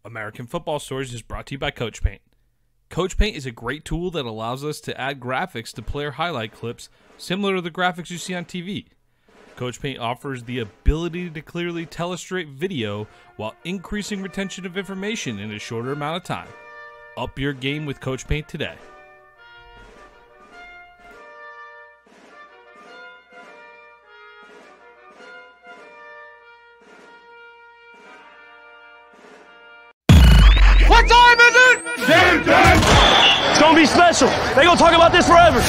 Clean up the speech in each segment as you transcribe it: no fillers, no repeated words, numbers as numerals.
American Football Stories is brought to you by Coach Paint. Coach Paint is a great tool that allows us to add graphics to player highlight clips similar to the graphics you see on TV. Coach Paint offers the ability to clearly tell a straight video while increasing retention of information in a shorter amount of time. Up your game with Coach Paint today. What time is it? It's gonna be special. They gonna talk about this forever.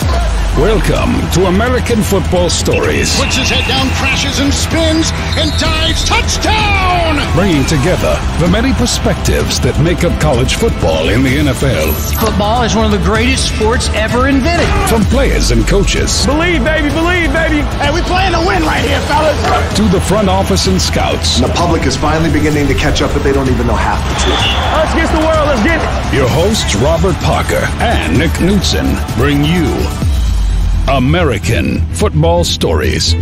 Welcome to American Football Stories. Puts his head down, crashes and spins, and dives. Touchdown! Bringing together the many perspectives that make up college football in the NFL. Football is one of the greatest sports ever invented. From players and coaches. Believe, baby, believe, baby. Hey, we playing to win right here, fellas. To the front office and scouts. The public is finally beginning to catch up, but they don't even know half the truth. Let's get the world. Let's get it. Your hosts, Robert Parker and Nick Knudsen, bring you American Football Stories.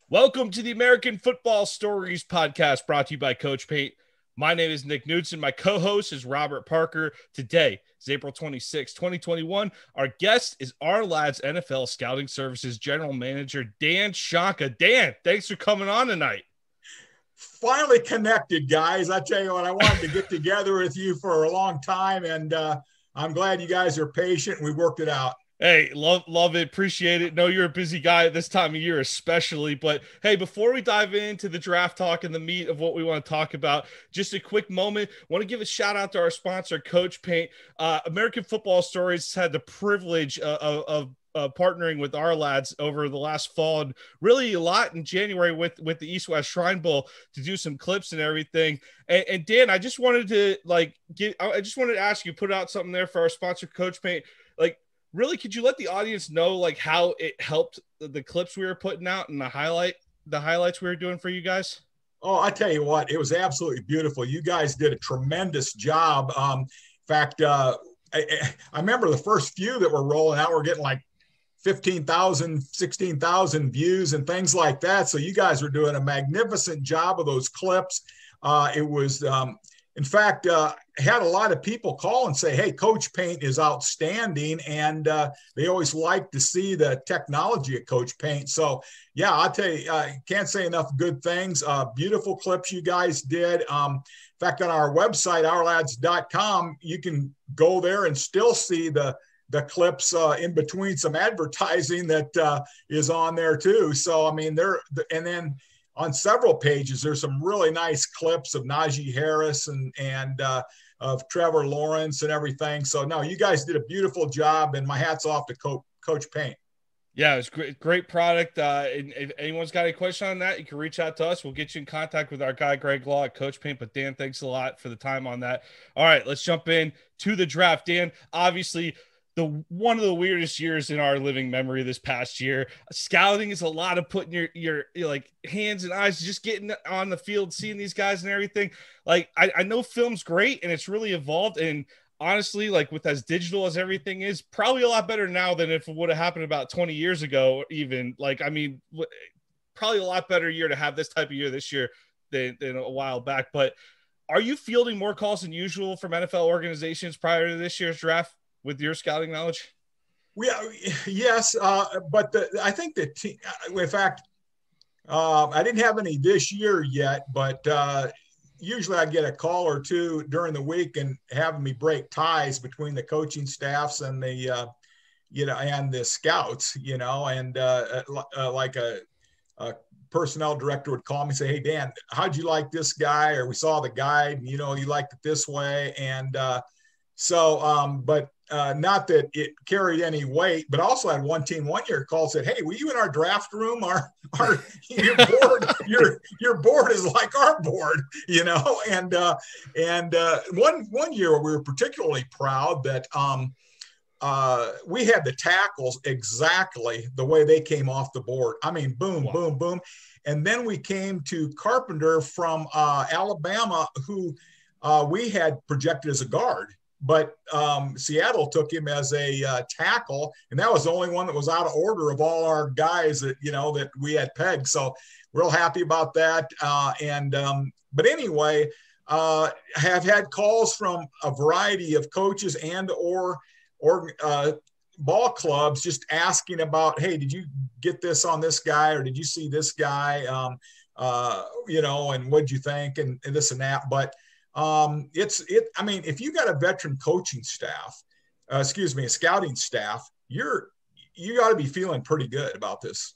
Welcome to the American Football Stories podcast brought to you by Coach Paint. My name is Nick Knudsen. My co-host is Robert Parker. Today is April 26, 2021. Our guest is Ourlads NFL Scouting Services General Manager Dan Shonka. Dan, thanks for coming on tonight. Finally connected, guys. I tell you what, I wanted to get together with you for a long time, and I'm glad you guys are patient. We worked it out. Hey, love it. Appreciate it. Know you're a busy guy at this time of year, especially. But hey, before we dive into the draft talk and the meat of what we want to talk about, just a quick moment. Want to give a shout out to our sponsor, Coach Paint. American Football Stories had the privilege of partnering with Ourlads over the last fall, and really a lot in January with the East West Shrine Bowl to do some clips and everything. And Dan, I just wanted to ask you, put out something there for our sponsor, Coach Paint. Really, could you let the audience know how it helped the clips we were putting out and the highlights we were doing for you guys? Oh, I tell you what, it was absolutely beautiful. You guys did a tremendous job. In fact, I remember the first few that were rolling out were getting 15,000, 16,000 views and things like that. So you guys were doing a magnificent job of those clips. It was, in fact, had a lot of people call and say, hey, Coach Paint is outstanding. And they always like to see the technology at Coach Paint. So, yeah, I'll tell you, I can't say enough good things. Beautiful clips you guys did. In fact, on our website, Ourlads.com, you can go there and still see the clips in between some advertising that is on there too. So, I mean, and then on several pages, there's some really nice clips of Najee Harris and of Trevor Lawrence and everything. So, no, you guys did a beautiful job, and my hat's off to Coach Paint. Yeah, it's great product. And if anyone's got any question on that, you can reach out to us. We'll get you in contact with our guy, Greg Law at Coach Paint. But Dan, thanks a lot for the time on that. All right, let's jump in to the draft. Dan, obviously, one of the weirdest years in our living memory this past year. Scouting is a lot of putting your hands and eyes, just getting on the field, seeing these guys and everything. I know film's great and it's really evolved. And honestly, with as digital as everything is, probably a lot better now than if it would have happened about 20 years ago, even. Probably a lot better year to have this type of year this year than a while back. But are you fielding more calls than usual from NFL organizations prior to this year's draft? With your scouting knowledge? Yes, but I think that, in fact, I didn't have any this year yet, but usually I get a call or two during the week and having me break ties between the coaching staffs and the, and the scouts, and like a personnel director would call me and say, hey, Dan, how'd you like this guy? Or we saw the guide, and, you liked it this way. And not that it carried any weight, but also had one team one year called, said, hey, were you in our draft room? Our your board is like our board, and one year we were particularly proud that we had the tackles exactly the way they came off the board. I mean, boom, wow. Boom, boom. And then we came to Carpenter from Alabama, who we had projected as a guard. but Seattle took him as a tackle, and that was the only one that was out of order of all our guys that, that we had pegged. So real happy about that. But anyway, have had calls from a variety of coaches and or ball clubs just asking about, hey, did you get this on this guy, or did you see this guy, and what'd you think, and this and that. But I mean, if you got a veteran coaching staff, a scouting staff, you got to be feeling pretty good about this.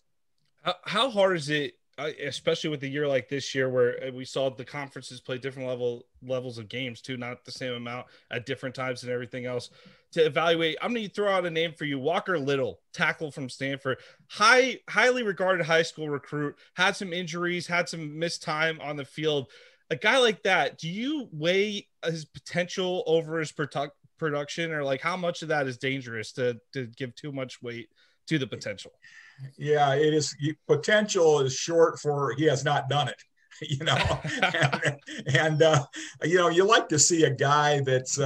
How hard is it, especially with a year like this year where we saw the conferences play different levels of games too, not the same amount at different times and everything else, to evaluate? I'm going to throw out a name for you. Walker Little, tackle from Stanford, highly regarded high school recruit, had some injuries, had some missed time on the field. A guy like that, do you weigh his potential over his production, or like how much of that is dangerous to give too much weight to the potential? Yeah, it is. Potential is short for he has not done it, and you like to see a guy that's,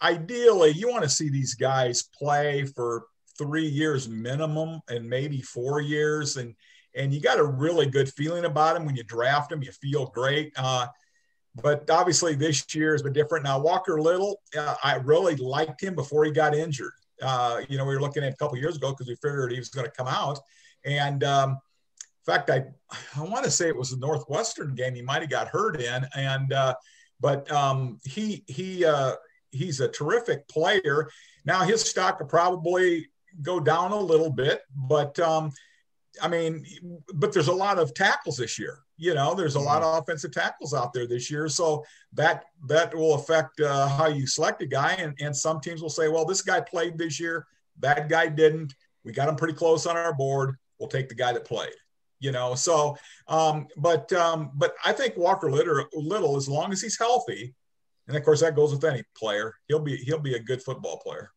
ideally you want to see these guys play for 3 years minimum and maybe 4 years. And you got a really good feeling about him when you draft him. You feel great. But obviously this year has been different. Now, Walker Little, I really liked him before he got injured. We were looking at a couple of years ago because we figured he was going to come out. And in fact, I want to say it was the Northwestern game he might have got hurt in. But he's a terrific player. Now his stock will probably go down a little bit, but there's a lot of tackles this year. There's a lot of offensive tackles out there this year. So that will affect how you select a guy. And some teams will say, well, this guy played this year, that guy didn't. We got him pretty close on our board. We'll take the guy that played. But I think Walker Little, as long as he's healthy, and of course that goes with any player, he'll be a good football player.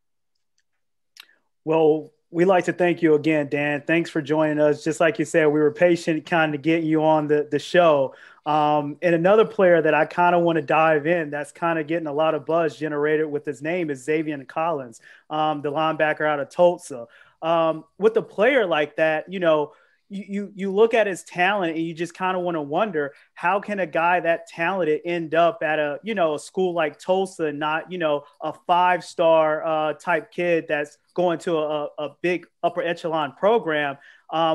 Well, we'd like to thank you again, Dan. Thanks for joining us. Just like you said, we were patient kind of getting you on the show. And another player that I kind of want to dive in that's kind of getting a lot of buzz generated with his name is Xavier Collins, the linebacker out of Tulsa. With a player like that, you look at his talent and you just kind of want to wonder, how can a guy that talented end up at a school like Tulsa and not, a 5-star type kid that's going to a big upper echelon program.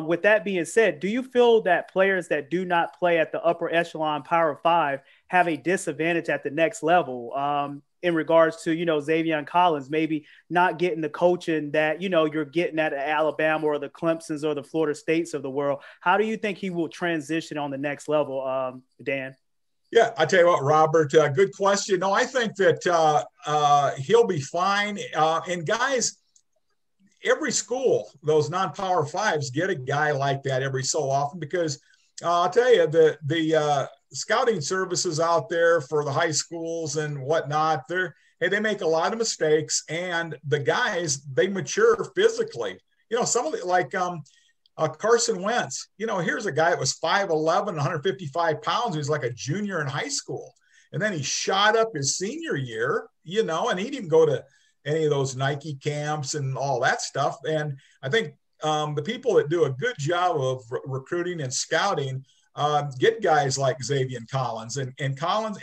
With that being said, do you feel that players that do not play at the upper echelon Power 5 have a disadvantage at the next level in regards to, Xavier Collins maybe not getting the coaching that, you're getting at Alabama or the Clemsons or the Florida States of the world? How do you think he will transition on the next level, Dan? Yeah, I tell you what, Robert, good question. No, I think that he'll be fine. And guys, every school, those non-Power 5s get a guy like that every so often, because I'll tell you, the scouting services out there for the high schools and whatnot, they make a lot of mistakes, and the guys, they mature physically. Some of it, like Carson Wentz, here's a guy that was 5'11", 155 pounds. He was like a junior in high school. And then he shot up his senior year, and he didn't go to any of those Nike camps and all that stuff. And I think the people that do a good job of recruiting and scouting get guys like Xavier Collins. And Collins,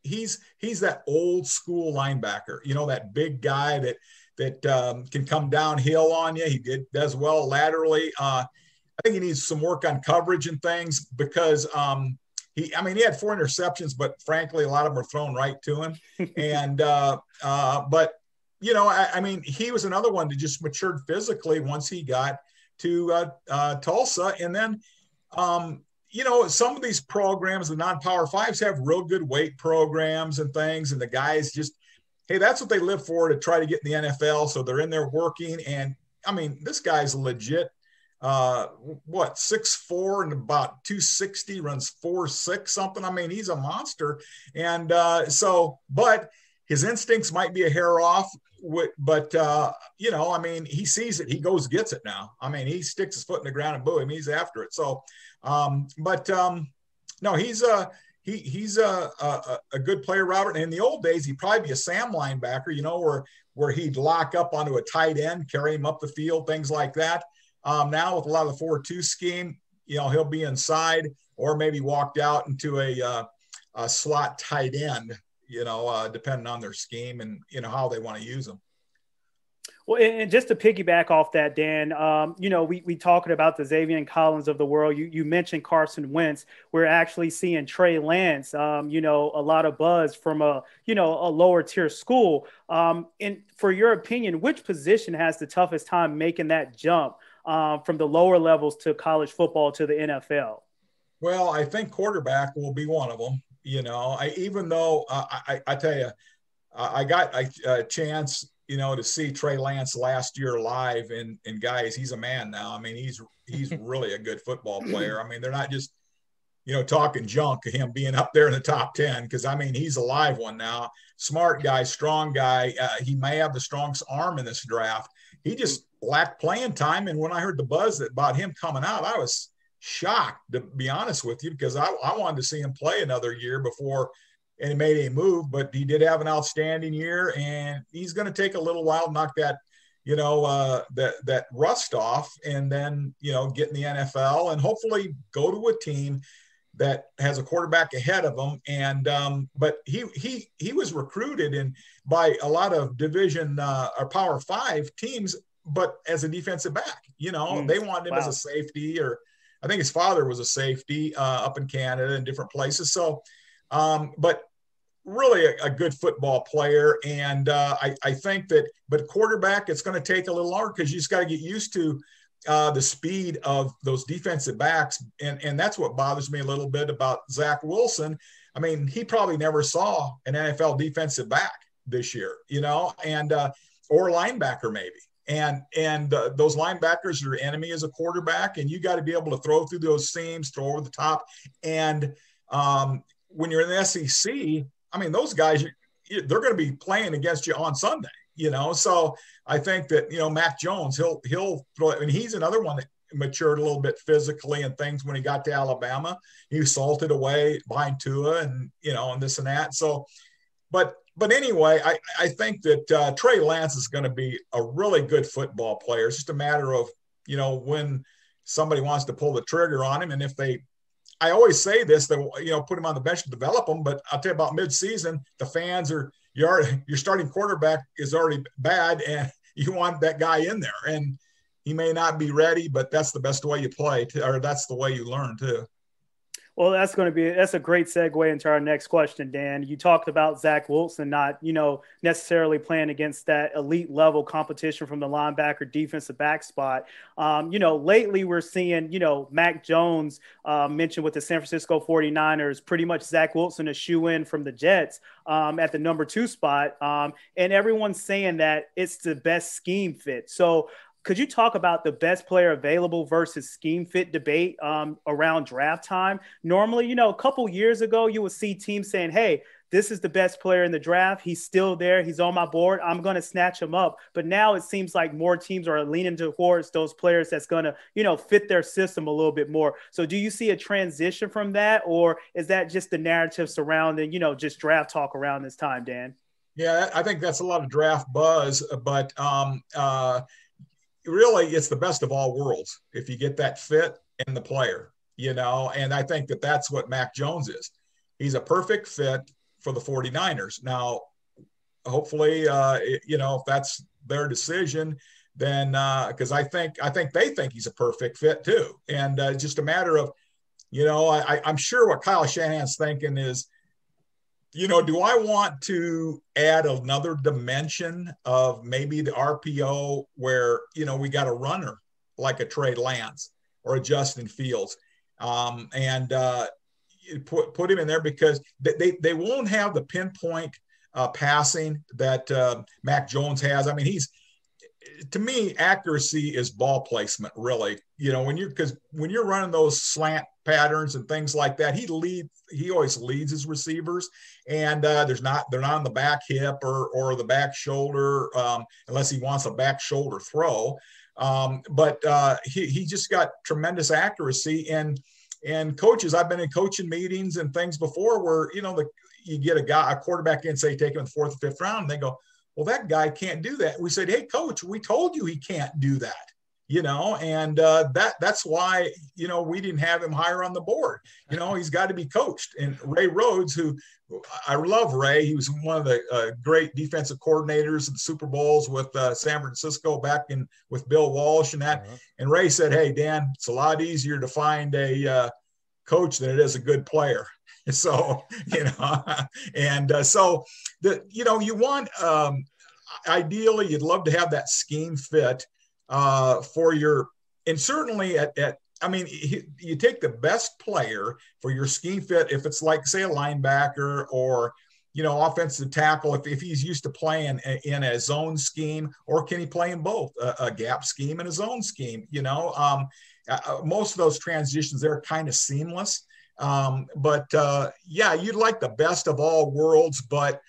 he's that old school linebacker, that big guy that can come downhill on you. He does well laterally. I think he needs some work on coverage and things, because he had 4 interceptions, but frankly, a lot of them were thrown right to him. And but he was another one that just matured physically once he got to Tulsa. And then, some of these programs, the non-Power 5s, have real good weight programs and things. And the guys just, hey, that's what they live for, to try to get in the NFL. So they're in there working. And this guy's legit, 6'4" and about 260, runs 4.6 something. He's a monster. And but his instincts might be a hair off, but he sees it, he goes, gets it now. He sticks his foot in the ground and boom, he's after it. So, no, he's he's a good player, Robert. And in the old days, he'd probably be a Sam linebacker, where he'd lock up onto a tight end, carry him up the field, things like that. Now with a lot of the 4-2 scheme, he'll be inside or maybe walked out into a slot tight end, depending on their scheme and, how they want to use them. Well, and just to piggyback off that, Dan, we talking about the Xavier Collins of the world. You mentioned Carson Wentz. We're actually seeing Trey Lance, a lot of buzz from a lower tier school. And for your opinion, which position has the toughest time making that jump from the lower levels to college football to the NFL? Well, I think quarterback will be one of them. Even though I tell you, I got a chance, to see Trey Lance last year live, and guys, he's a man now. I mean, he's really a good football player. I mean, they're not just, talking junk of him being up there in the top 10, because I mean, he's a live one now. Smart guy, strong guy. He may have the strongest arm in this draft. He just lacked playing time, and when I heard the buzz about him coming out, I was shocked, to be honest with you, because I wanted to see him play another year before and he made a move, but he did have an outstanding year, and he's going to take a little while to knock that, that rust off, and then, get in the NFL and hopefully go to a team that has a quarterback ahead of him. And, but he was recruited by a lot of Division or Power 5 teams, but as a defensive back, they wanted him as a safety, or I think his father was a safety up in Canada and different places. So, but really a good football player. And I think that, but quarterback, it's going to take a little longer, because you just got to get used to the speed of those defensive backs. And that's what bothers me a little bit about Zach Wilson. I mean, he probably never saw an NFL defensive back this year, and or linebacker maybe. And those linebackers are your enemy as a quarterback, and you got to be able to throw through those seams, throw over the top. And when you're in the SEC, I mean, those guys, they're going to be playing against you on Sunday, So I think that, Mac Jones, he'll throw it. I mean, he's another one that matured a little bit physically and things when he got to Alabama. He salted away behind Tua and, and this and that. So, but anyway, I think that Trey Lance is going to be a really good football player. It's just a matter of, when somebody wants to pull the trigger on him. And if I always say this, that, put him on the bench to develop him, but I'll tell you about midseason, the fans your starting quarterback is already bad, and you want that guy in there, and he may not be ready, but that's the best way you play, or that's the way you learn too. Well, that's a great segue into our next question, Dan. You talked about Zach Wilson not, necessarily playing against that elite level competition from the linebacker defensive back spot. Lately we're seeing, Mac Jones mentioned with the San Francisco 49ers, pretty much Zach Wilson a shoe-in from the Jets at the number 2 spot. And everyone's saying that it's the best scheme fit. So could you talk about the best player available versus scheme fit debate around draft time? Normally, a couple years ago, you would see teams saying, hey, this is the best player in the draft. He's still there. He's on my board. I'm going to snatch him up. But now it seems like more teams are leaning towards those players that's going to, fit their system a little bit more. So do you see a transition from that, or is that just the narrative surrounding, just draft talk around this time, Dan? Yeah, I think that's a lot of draft buzz, but really, it's the best of all worlds if you get that fit in the player, and I think that that's what Mac Jones is. He's a perfect fit for the 49ers. Now, hopefully, if that's their decision, then because I think they think he's a perfect fit too. And just a matter of, I'm sure what Kyle Shanahan's thinking is, do I want to add another dimension of maybe the RPO where, we got a runner like a Trey Lance or a Justin Fields and put him in there, because they won't have the pinpoint passing that Mac Jones has. I mean, to me, accuracy is ball placement, really. Because when you're running those slant patterns and things like that, he always leads his receivers, and they're not on the back hip or the back shoulder unless he wants a back shoulder throw. But he just got tremendous accuracy, and And coaches, I've been in coaching meetings and things before where, you get a quarterback in, say, take him in the 4th or 5th round, and they go, well, that guy can't do that. We said, hey, coach, we told you he can't do that. And that's why, we didn't have him higher on the board. He's got to be coached. And Ray Rhodes, who I love Ray, he was one of the great defensive coordinators in the Super Bowls with San Francisco back in with Bill Walsh and that. Uh-huh. And Ray said, hey, Dan, it's a lot easier to find a coach than it is a good player. So, so you want, ideally, you'd love to have that scheme fit for your, and certainly you take the best player for your scheme fit. If it's like, say, a linebacker or, offensive tackle, if he's used to playing in a zone scheme, or can he play in both a gap scheme and a zone scheme? Most of those transitions, they're kind of seamless. But you'd like the best of all worlds, but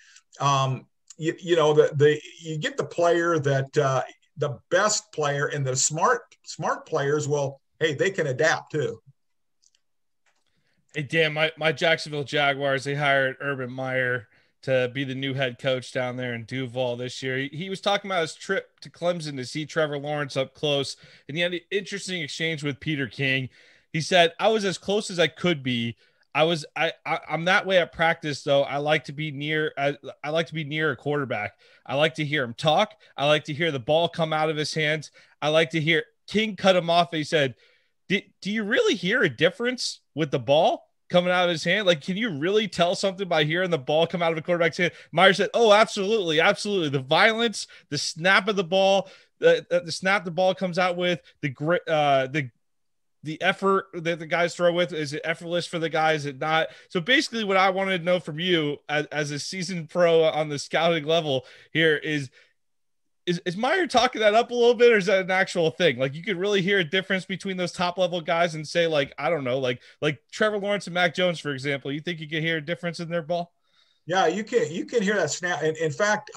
you get the player that the best player, and the smart players, well, hey, they can adapt too. Hey, Dan, my Jacksonville Jaguars, they hired Urban Meyer to be the new head coach down there in Duval this year. He was talking about his trip to Clemson to see Trevor Lawrence up close, and he had an interesting exchange with Peter King. He said, I was as close as I could be. I'm that way at practice, though. I like to be near a quarterback. I like to hear him talk. I like to hear the ball come out of his hands. I like to hear King cut him off. He said, do you really hear a difference with the ball coming out of his hand? Like, can you really tell something by hearing the ball come out of a quarterback's hand? Meyer said, oh, absolutely. Absolutely. The violence, the snap of the ball, the snap the ball comes out with, the effort that the guys throw with, is it effortless for the guys? Is it not? So basically what I wanted to know from you as a seasoned pro on the scouting level here is Meyer talking that up a little bit, or is that an actual thing? Like, you could really hear a difference between those top level guys and say, like, I don't know, like Trevor Lawrence and Mac Jones, for example, you think you could hear a difference in their ball? Yeah, you can hear that snap. And in fact,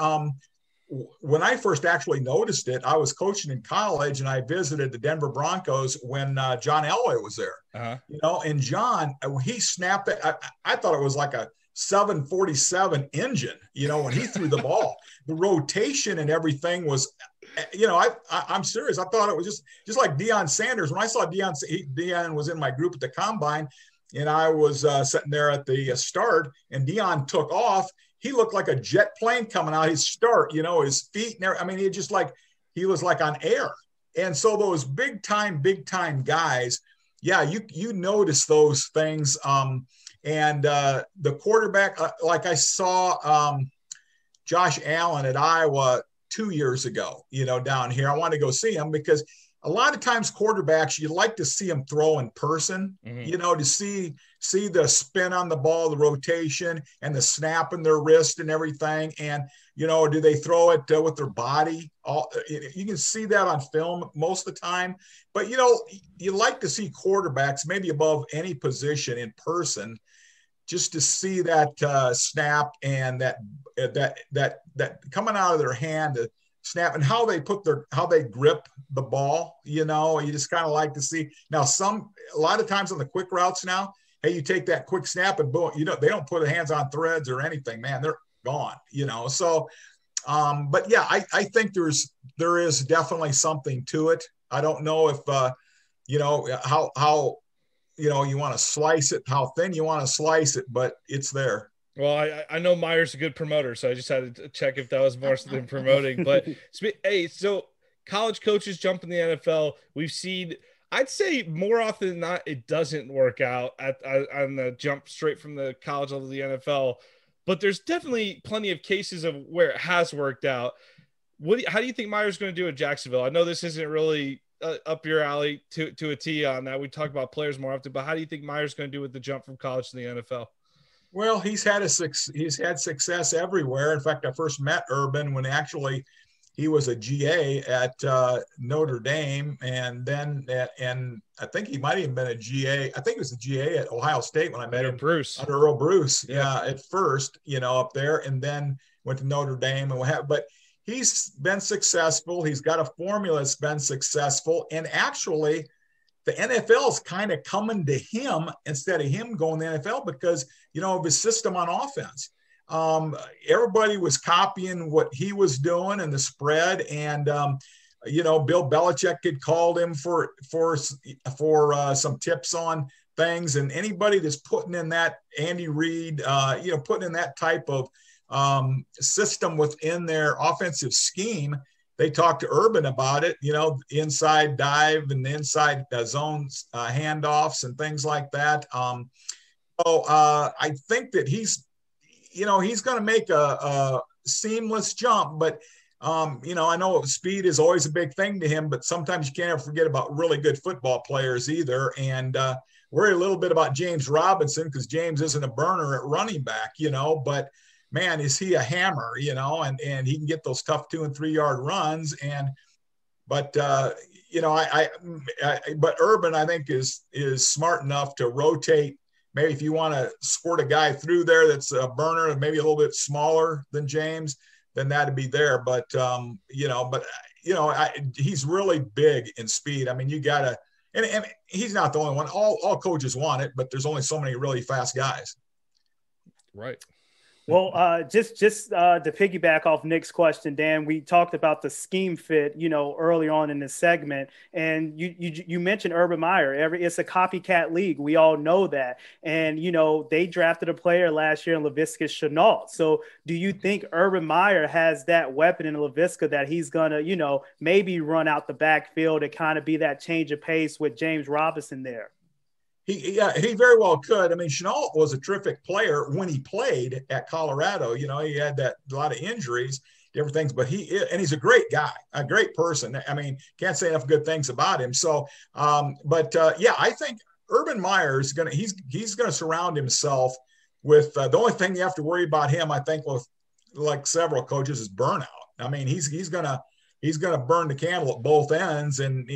when I first actually noticed it, I was coaching in college, and I visited the Denver Broncos when John Elway was there. Uh-huh. And John, he snapped it. I thought it was like a 747 engine, when he threw the ball. The rotation and everything was, I'm serious. I thought it was just like Deion Sanders. When I saw Deion was in my group at the Combine, and I was sitting there at the start, and Deion took off. He looked like a jet plane coming out his start, his feet and everything. He was like on air. And so those big time guys, you notice those things. And the quarterback, like I saw Josh Allen at Iowa 2 years ago, down here. I wanted to go see him because a lot of times quarterbacks, you like to see them throw in person, to see the spin on the ball, the rotation, and the snap in their wrist and everything. And, do they throw it with their body? You can see that on film most of the time. But, you like to see quarterbacks maybe above any position in person, just to see that snap and that coming out of their hand to snap, and how they grip the ball. You just kind of like to see. Now, a lot of times on the quick routes now, hey, you take that quick snap and boom, they don't put hands on threads or anything, man, they're gone, So, but yeah, I think there is definitely something to it. I don't know if, how you want to slice it, how thin you want to slice it, but it's there. Well, I know Meyer's a good promoter, so I just had to check if that was more than promoting. But hey, so college coaches jump in the NFL. We've seen, I'd say more often than not, it doesn't work out on the jump straight from the college level to the NFL. But there's definitely plenty of cases of where it has worked out. How do you think Meyer's going to do at Jacksonville? I know this isn't really up your alley to a T on that. We talk about players more often, but how do you think Meyer's going to do with the jump from college to the NFL? Well, he's had success everywhere. In fact, I first met Urban when actually he was a GA at Notre Dame, and then and I think he might have been a GA. I think he was a GA at Ohio State when I met him. Under Earl Bruce, yeah, at first, up there, and then went to Notre Dame and what have. But he's been successful. He's got a formula that's been successful, and actually, the NFL's kind of coming to him instead of him going to the NFL because, of his system on offense. Everybody was copying what he was doing and the spread. And, Bill Belichick had called him for some tips on things. And anybody that's putting in that Andy Reid, putting in that type of system within their offensive scheme, they talked to Urban about it, inside dive and inside zones, handoffs and things like that. So I think that he's going to make a seamless jump, but I know speed is always a big thing to him, but sometimes you can't ever forget about really good football players either. And worry a little bit about James Robinson because James isn't a burner at running back, but man, is he a hammer, and he can get those tough 2 and 3 yard runs. But Urban, I think is smart enough to rotate. Maybe if you want to squirt a guy through there, that's a burner and maybe a little bit smaller than James, then that'd be there. But, he's really big in speed. I mean, you gotta, and he's not the only one. All coaches want it, but there's only so many really fast guys. Right. Well, just to piggyback off Nick's question, Dan, we talked about the scheme fit, early on in this segment, and you mentioned Urban Meyer. It's a copycat league. We all know that, and they drafted a player last year in Laviska Shenault. So, do you think Urban Meyer has that weapon in Laviska that he's gonna, maybe run out the backfield and kind of be that change of pace with James Robinson there? He very well could. I mean, Shenault was a terrific player when he played at Colorado. He had a lot of injuries, different things, but he's a great guy, a great person. I mean, can't say enough good things about him. So, I think Urban Meyer is he's gonna surround himself with the only thing you have to worry about him, I think, with like several coaches, is burnout. I mean, he's gonna burn the candle at both ends, and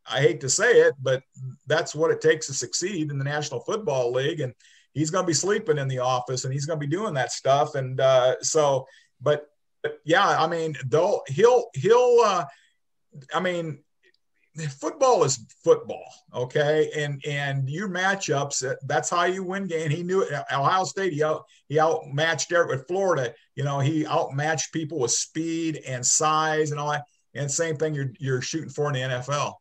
I hate to say it, but that's what it takes to succeed in the National Football League. And he's going to be sleeping in the office and he's going to be doing that stuff. And but yeah, I mean, though football is football. Okay. And your matchups, that's how you win game. He knew it. Ohio State, he outmatched Derek with Florida. He outmatched people with speed and size and all that. And same thing you're shooting for in the NFL.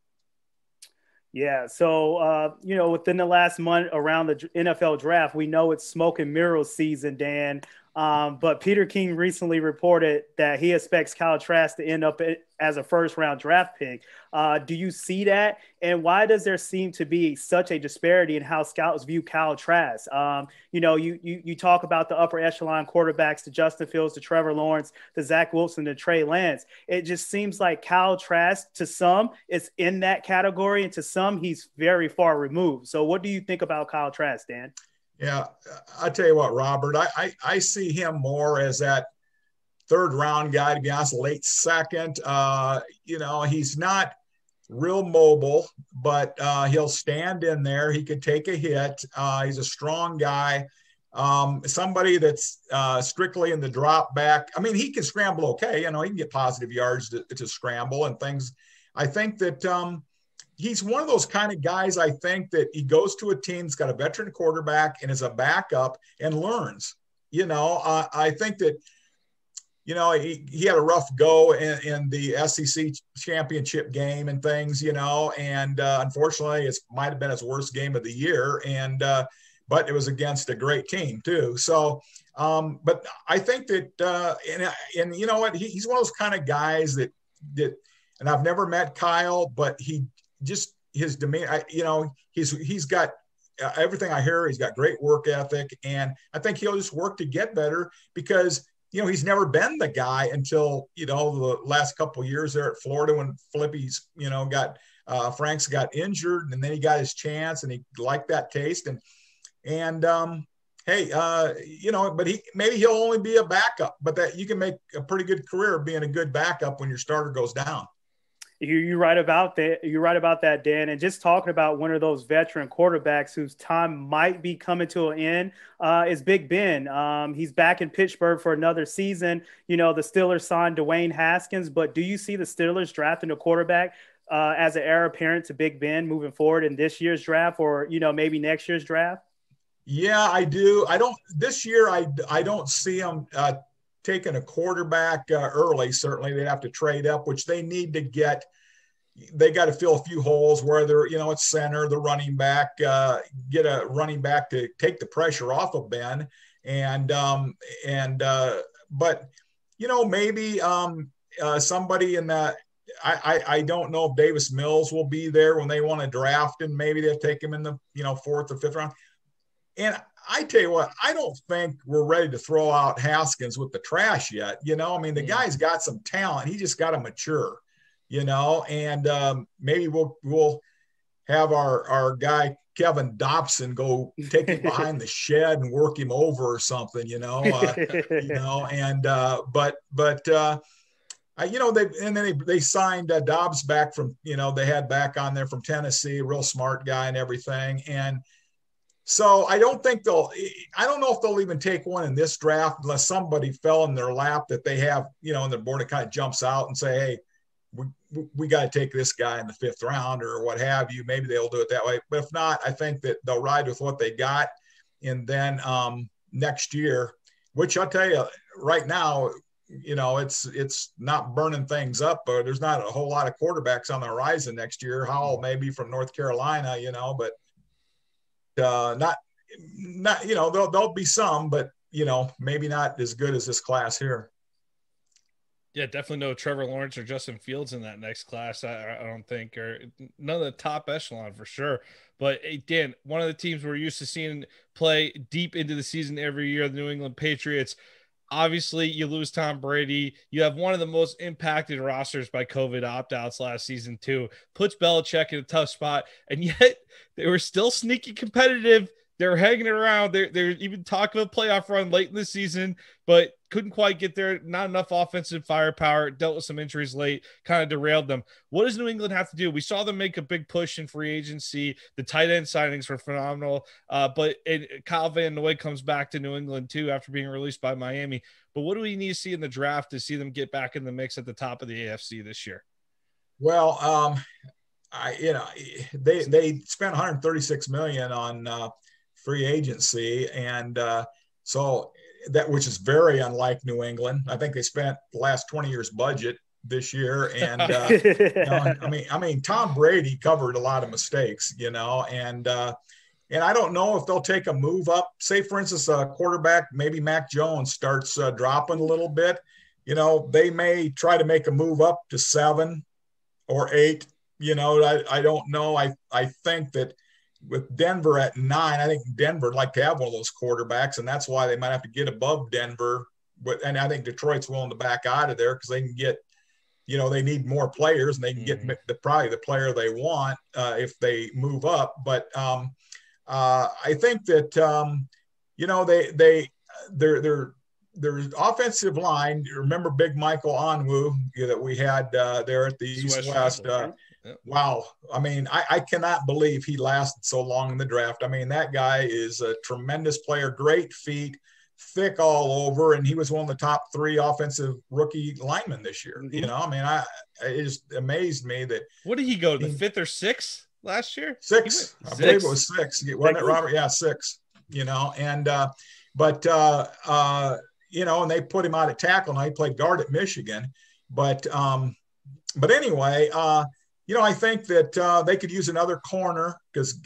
Yeah. So, within the last month around the NFL draft, we know it's smoke and mirrors season, Dan. But Peter King recently reported that he expects Kyle Trask to end up as a first-round draft pick. Do you see that? And why does there seem to be such a disparity in how scouts view Kyle Trask? You talk about the upper echelon quarterbacks, to Justin Fields, to Trevor Lawrence, to Zach Wilson, to Trey Lance. It just seems like Kyle Trask, to some, is in that category, and to some, he's very far removed. So what do you think about Kyle Trask, Dan? Yeah, I tell you what, Robert, I see him more as that third round guy, to be honest, late second. He's not real mobile, but he'll stand in there. He could take a hit. He's a strong guy. Somebody that's strictly in the drop back. I mean, he can scramble okay. He can get positive yards to scramble and things. I think that he's one of those kind of guys, I think, that he goes to a team that's got a veteran quarterback and is a backup and learns. I think that, he had a rough go in the SEC championship game and things, and unfortunately it might have been his worst game of the year. And, but it was against a great team too. So, but I think that, and you know what, he's one of those kind of guys that, and I've never met Kyle, but his demeanor, he's got everything I hear. He's got great work ethic, and I think he'll just work to get better because, he's never been the guy until, the last couple of years there at Florida when Filippi's, Franks got injured, and then he got his chance and he liked that taste. But maybe he'll only be a backup, but that you can make a pretty good career being a good backup when your starter goes down. You're right about that. You're right about that, Dan. And just talking about one of those veteran quarterbacks whose time might be coming to an end is Big Ben. He's back in Pittsburgh for another season. The Steelers signed Dwayne Haskins, but do you see the Steelers drafting a quarterback as an heir apparent to Big Ben moving forward in this year's draft, or maybe next year's draft? Yeah, I do. This year. I don't see them taking a quarterback early. Certainly, they'd have to trade up, which they need to get. They got to fill a few holes where they're, it's center, the running back, get a running back to take the pressure off of Ben. But maybe somebody in that, I don't know if Davis Mills will be there when they want to draft him. Maybe they'll take him in the, 4th or 5th round. And I tell you what, I don't think we're ready to throw out Haskins with the trash yet. The guy's got some talent. He just got to mature. And maybe we'll have our guy Kevin Dobson go take him behind the shed and work him over or something, they signed Dobbs back from, they had back on there from Tennessee, real smart guy and everything. And so I don't know if they'll even take one in this draft unless somebody fell in their lap that they have, and the board kind of jumps out and say, hey, we got to take this guy in the 5th round or what have you. Maybe they'll do it that way. But if not, I think that they'll ride with what they got. And then next year, which I'll tell you right now, it's not burning things up, but there's not a whole lot of quarterbacks on the horizon next year. Howell maybe from North Carolina, but not, there'll be some, but, maybe not as good as this class here. Yeah, definitely no Trevor Lawrence or Justin Fields in that next class, I don't think, or none of the top echelon for sure. But, hey, Dan, one of the teams we're used to seeing play deep into the season every year, the New England Patriots. Obviously, you lose Tom Brady. You have one of the most impacted rosters by COVID opt-outs last season, too. Puts Belichick in a tough spot, and yet they were still sneaky competitive. They're hanging around. They're even talking about a playoff run late in the season, but couldn't quite get there. Not enough offensive firepower. Dealt with some injuries late. Kind of derailed them. What does New England have to do? We saw them make a big push in free agency. The tight end signings were phenomenal. But Kyle Van Noy comes back to New England too after being released by Miami. But what do we need to see in the draft to see them get back in the mix at the top of the AFC this year? Well, they spent $136 million on free agency, and so that, which is very unlike New England. I think they spent the last 20 years budget this year, and I mean Tom Brady covered a lot of mistakes, and I don't know if they'll take a move up. Say, for instance, a quarterback, maybe Mac Jones starts dropping a little bit. They may try to make a move up to 7 or 8. I don't know. I think that with Denver at 9, I think Denver would like to have one of those quarterbacks, and that's why they might have to get above Denver. And I think Detroit's willing to back out of there because they can get, they need more players, and they can get probably the player they want if they move up. But I think that their offensive line. Remember Big Michael Onwu that we had there at the East West. Wow. I mean, I cannot believe he lasted so long in the draft. I mean, that guy is a tremendous player, great feet, thick all over, and he was one of the top 3 offensive rookie linemen this year. It just amazed me that. What did he go to, the 5th or 6th last year? 6. I believe it was 6. Wasn't it, Robert? Yeah, 6. And and they put him out at tackle. Now he played guard at Michigan, but anyway. I think that they could use another corner because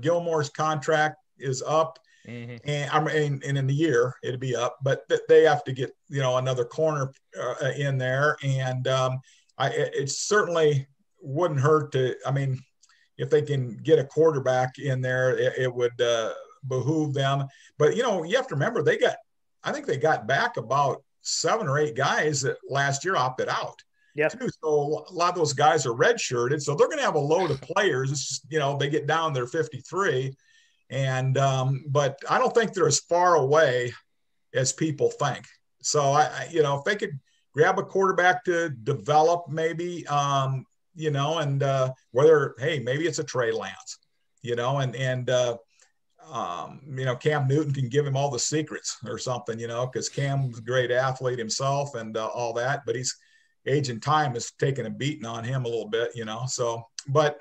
Gilmore's contract is up, and in the year it'd be up. But they have to get another corner in there, and it certainly wouldn't hurt to. I mean, if they can get a quarterback in there, it would behoove them. But you have to remember I think they got back about 7 or 8 guys that last year opted out. Yeah. So a lot of those guys are redshirted, so they're going to have a load of players. It's just, they get down there 53, and but I don't think they're as far away as people think. So if they could grab a quarterback to develop, maybe and whether maybe it's a Trey Lance, Cam Newton can give him all the secrets or something, because Cam's a great athlete himself and all that, but he's Agent time has taken a beating on him a little bit, so, but,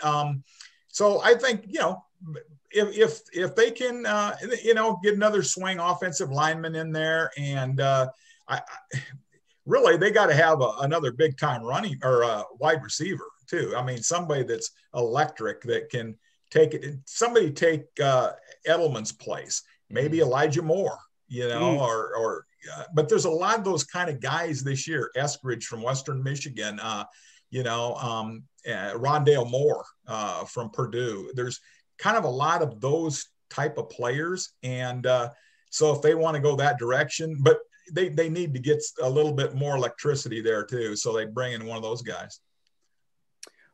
so I think, if they can, get another swing offensive lineman in there, and really they got to have another big time running or wide receiver too. I mean, somebody that's electric that can take it. Somebody take Edelman's place, maybe Elijah Moore, but there's a lot of those kind of guys this year. Eskridge from Western Michigan, Rondale Moore from Purdue. There's kind of a lot of those type of players. And so if they want to go that direction, but they need to get a little bit more electricity there too. So they bring in one of those guys.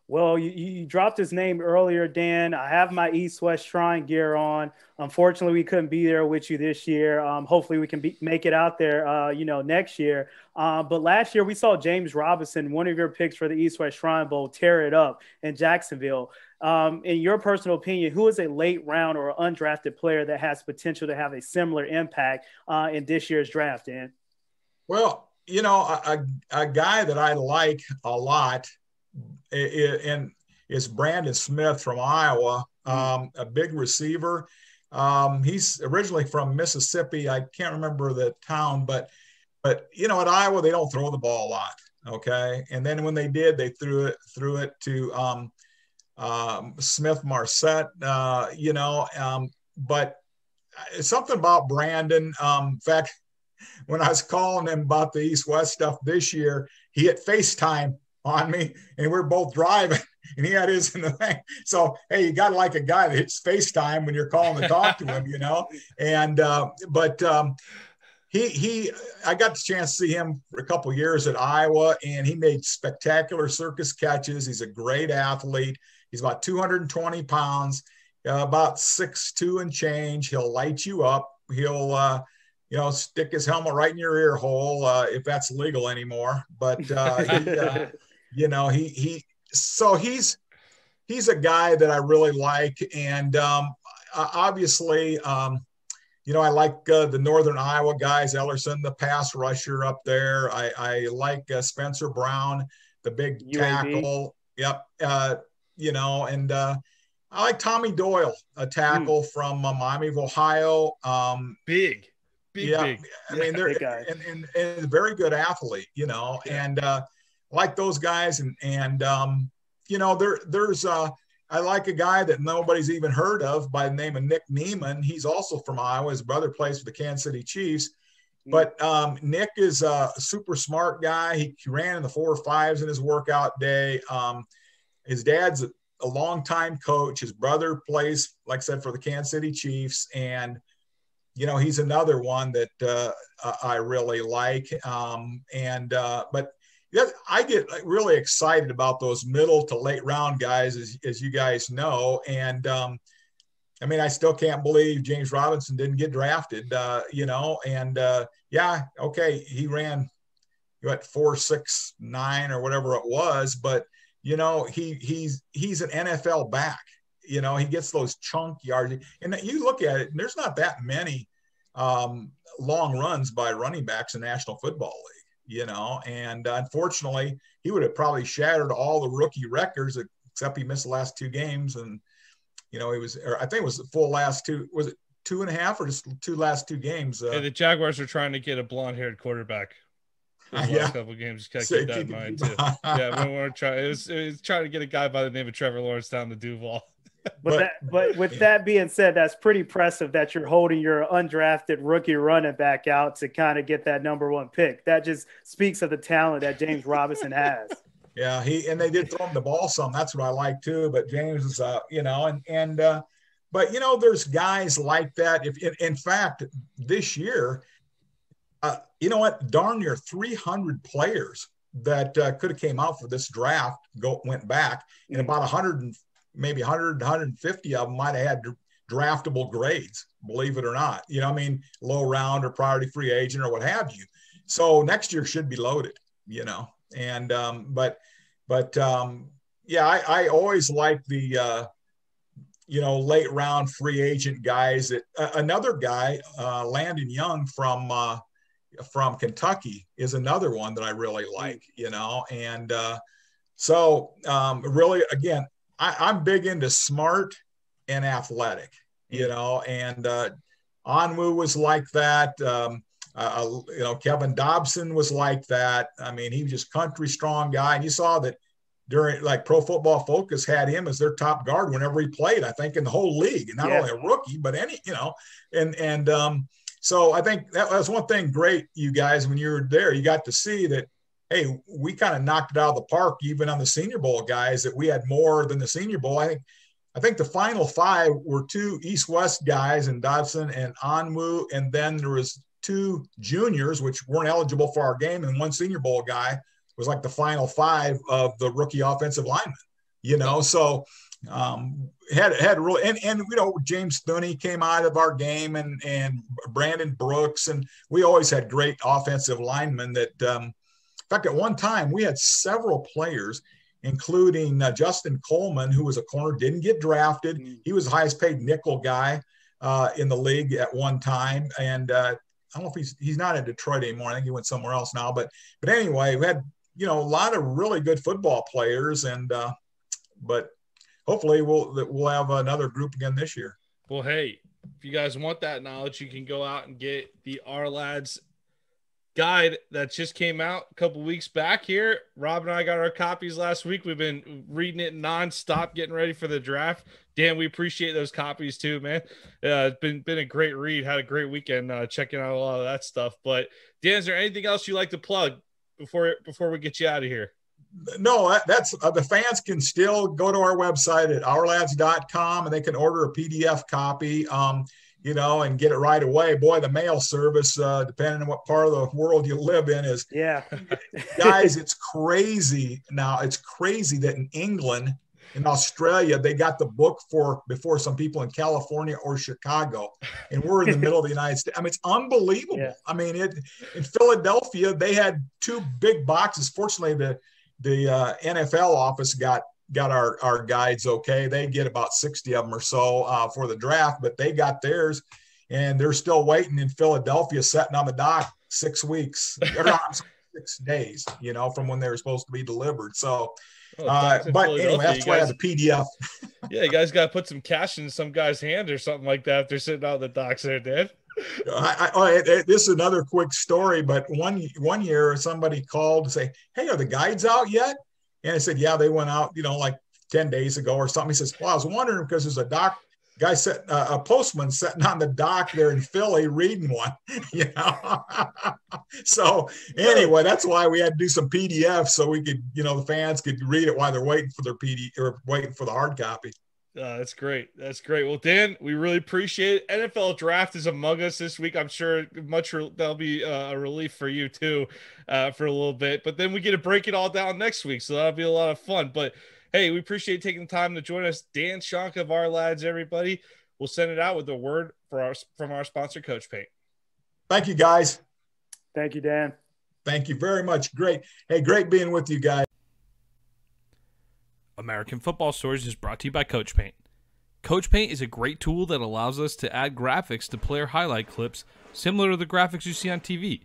Well, you dropped his name earlier, Dan. I have my East-West Shrine gear on. Unfortunately, we couldn't be there with you this year. Hopefully we can make it out there, next year. But last year we saw James Robinson, one of your picks for the East-West Shrine Bowl, tear it up in Jacksonville. In your personal opinion, who is a late round or undrafted player that has potential to have a similar impact in this year's draft, Dan? Well, a guy that I like a lot and is Brandon Smith from Iowa, a big receiver. He's originally from Mississippi. I can't remember the town, but at Iowa they don't throw the ball a lot. Okay, and then when they did, they threw it to Smith Marset. But something about Brandon. In fact, when I was calling him about the East-West stuff this year, he hit FaceTime on me, and we're both driving, and he had his in the thing. So, hey, you got to like a guy that hits FaceTime when you're calling to talk to him, And I got the chance to see him for a couple of years at Iowa, and he made spectacular circus catches. He's a great athlete. He's about 220 pounds, about 6'2" and change. He'll light you up. He'll stick his helmet right in your ear hole if that's legal anymore. But he's a guy that I really like, and obviously, I like the Northern Iowa guys, Ellerson, the pass rusher up there. I like Spencer Brown, the big UAB tackle. Yep. And I like Tommy Doyle, a tackle from Miami of Ohio. Big. I mean, they're and a very good athlete, and like those guys, and there's I like a guy that nobody's even heard of by the name of Nick Neiman. He's also from Iowa. His brother plays for the Kansas City Chiefs, but Nick is a super smart guy. He ran in the 4.5s in his workout day. His dad's a longtime coach. His brother plays, like I said, for the Kansas City Chiefs, and he's another one that I really like. But I get really excited about those middle to late round guys, as you guys know. And I still can't believe James Robinson didn't get drafted, he ran 4.69 or whatever it was, but he's an NFL back. He gets those chunk yards, and you look at it, and there's not that many long runs by running backs in the National Football League, and unfortunately he would have probably shattered all the rookie records, except he missed the last 2 games. And, I think it was the full last 2, was it 2.5 or just last 2 games? The Jaguars are trying to get a blonde haired quarterback. Last couple of games, just gotta keep that in mind too. We're trying. It was trying to get a guy by the name of Trevor Lawrence down to Duval. But with that being said, that's pretty impressive that you're holding your undrafted rookie running back out to kind of get that number 1 pick. That just speaks of the talent that James Robinson has. Yeah, and they did throw him the ball some. That's what I like too. But James is, but there's guys like that. In fact, this year, darn near 300 players that could have came out for this draft went back, and about 100 maybe 100, 150 of them might have had draftable grades, believe it or not. Low round or priority free agent or what have you. So next year should be loaded, And I always like the late round free agent guys. That another guy, Landon Young from from Kentucky is another one that I really like, and so really, again, I'm big into smart and athletic, and Onwu was like that. Kevin Dobson was like that. I mean, he was just country strong guy. And you saw that during Pro Football Focus had him as their top guard whenever he played, I think in the whole league, and not only a rookie, but so I think that was one thing great, you guys, when you were there, you got to see that, hey, we kind of knocked it out of the park, even on the Senior Bowl guys, that we had more than the Senior Bowl. I think the final 5 were 2 East-West guys, and Dodson and Onwu, and then there was 2 juniors, which weren't eligible for our game, and 1 Senior Bowl guy was like the final 5 of the rookie offensive linemen, so had really, and James Thuney came out of our game, and Brandon Brooks, and we always had great offensive linemen that, in fact, at one time we had several players, including Justin Coleman, who was a corner, didn't get drafted. He was the highest paid nickel guy in the league at one time. And I don't know if he's not in Detroit anymore. I think he went somewhere else now. But anyway, we had, a lot of really good football players. And but hopefully we'll have another group again this year. Well, hey, if you guys want that knowledge, you can go out and get the Ourlads guide that just came out a couple weeks back here. Rob and I got our copies last week. We've been reading it nonstop, getting ready for the draft. Dan, we appreciate those copies too, man. It's been a great read. Had a great weekend checking out a lot of that stuff. But Dan, is there anything else you'd like to plug before we get you out of here? No, that's the fans can still go to our website at ourlads.com, and they can order a PDF copy. And get it right away. Boy, the mail service, depending on what part of the world you live in, is guys, it's crazy. Now, it's crazy that in England, in Australia, they got the book before some people in California or Chicago, and we're in the middle of the United States. I mean, it's unbelievable. Yeah. I mean, in Philadelphia, they had 2 big boxes. Fortunately, the NFL office got our guides okay. They get about 60 of them or so for the draft, but they got theirs, and they're still waiting in Philadelphia, sitting on the dock 6 weeks, or 6 days, from when they were supposed to be delivered. So, but anyway, that's why I have the PDF. Yeah, you guys got to put some cash in some guy's hand or something like that if they're sitting out the docks there, Dad. This is another quick story, but one year somebody called to say, "Hey, are the guides out yet?" And I said, yeah, they went out, like 10 days ago or something. He says, well, I was wondering because there's a postman sitting on the dock there in Philly reading one, So anyway, that's why we had to do some PDFs so we could, the fans could read it while they're waiting for their PDF or waiting for the hard copy. That's great. That's great. Well, Dan, we really appreciate it. NFL Draft is among us this week. I'm sure that'll be a relief for you too for a little bit. But then we get to break it all down next week, so that'll be a lot of fun. But hey, we appreciate taking the time to join us. Dan, Shonka of Ourlads, everybody. We'll send it out with a word from our sponsor, Coach Paint. Thank you, guys. Thank you, Dan. Thank you very much. Great. Hey, great being with you guys. American Football Stories is brought to you by Coach Paint. Coach Paint is a great tool that allows us to add graphics to player highlight clips similar to the graphics you see on TV.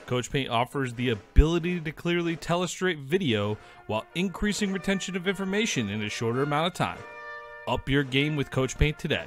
Coach Paint offers the ability to clearly telestrate video while increasing retention of information in a shorter amount of time. Up your game with Coach Paint today.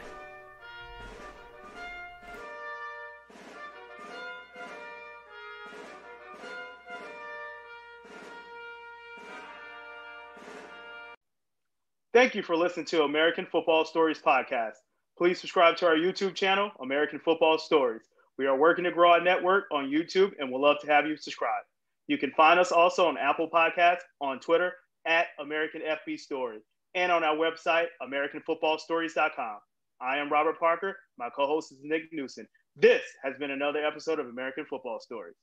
Thank you for listening to American Football Stories podcast. Please subscribe to our YouTube channel, American Football Stories. We are working to grow our network on YouTube and we'd love to have you subscribe. You can find us also on Apple Podcasts, on Twitter at American FB Story, and on our website, AmericanFootballStories.com. I am Robert Parker. My co-host is Nick Knudsen. This has been another episode of American Football Stories.